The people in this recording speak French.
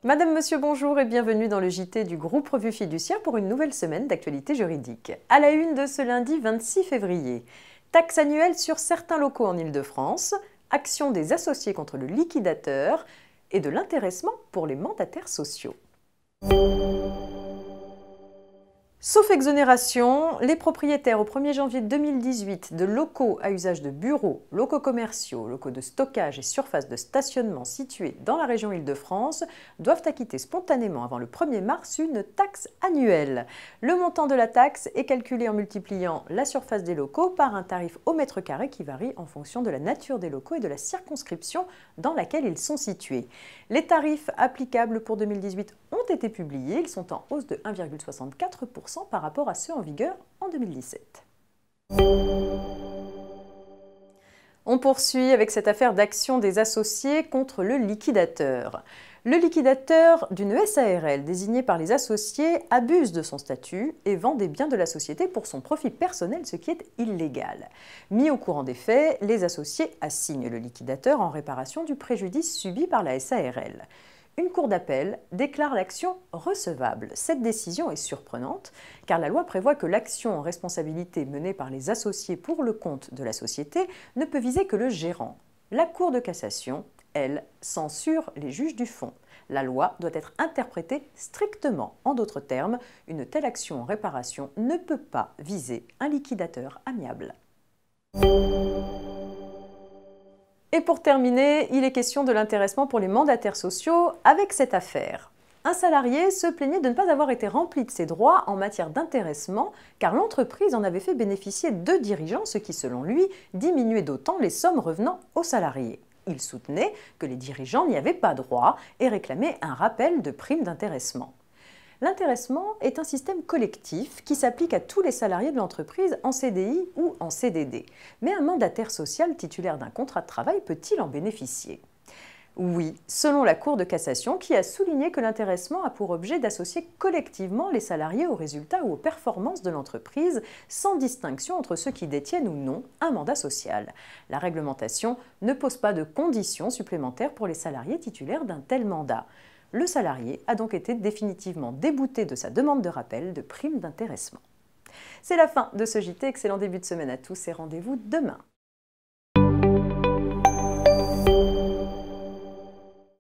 Madame, Monsieur, bonjour et bienvenue dans le JT du groupe Revue Fiduciaire pour une nouvelle semaine d'actualité juridique. À la une de ce lundi 26 février, taxe annuelle sur certains locaux en Île-de-France, action des associés contre le liquidateur et de l'intéressement pour les mandataires sociaux. Sauf exonération, les propriétaires au 1er janvier 2018 de locaux à usage de bureaux, locaux commerciaux, locaux de stockage et surfaces de stationnement situés dans la région Île-de-France doivent acquitter spontanément avant le 1er mars une taxe annuelle. Le montant de la taxe est calculé en multipliant la surface des locaux par un tarif au mètre carré qui varie en fonction de la nature des locaux et de la circonscription dans laquelle ils sont situés. Les tarifs applicables pour 2018 ont été publiés, ils sont en hausse de 1,64% par rapport à ceux en vigueur en 2017. On poursuit avec cette affaire d'action des associés contre le liquidateur. Le liquidateur d'une SARL désigné par les associés abuse de son statut et vend des biens de la société pour son profit personnel, ce qui est illégal. Mis au courant des faits, les associés assignent le liquidateur en réparation du préjudice subi par la SARL. Une cour d'appel déclare l'action recevable. Cette décision est surprenante car la loi prévoit que l'action en responsabilité menée par les associés pour le compte de la société ne peut viser que le gérant. La Cour de cassation, elle, censure les juges du fond. La loi doit être interprétée strictement. En d'autres termes, une telle action en réparation ne peut pas viser un liquidateur amiable. Et pour terminer, il est question de l'intéressement pour les mandataires sociaux avec cette affaire. Un salarié se plaignait de ne pas avoir été rempli de ses droits en matière d'intéressement car l'entreprise en avait fait bénéficier 2 dirigeants, ce qui, selon lui, diminuait d'autant les sommes revenant aux salariés. Il soutenait que les dirigeants n'y avaient pas droit et réclamait un rappel de prime d'intéressement. L'intéressement est un système collectif qui s'applique à tous les salariés de l'entreprise en CDI ou en CDD. Mais un mandataire social titulaire d'un contrat de travail peut-il en bénéficier? Oui, selon la Cour de cassation qui a souligné que l'intéressement a pour objet d'associer collectivement les salariés aux résultats ou aux performances de l'entreprise sans distinction entre ceux qui détiennent ou non un mandat social. La réglementation ne pose pas de conditions supplémentaires pour les salariés titulaires d'un tel mandat. Le salarié a donc été définitivement débouté de sa demande de rappel de prime d'intéressement. C'est la fin de ce JT, excellent début de semaine à tous et rendez-vous demain.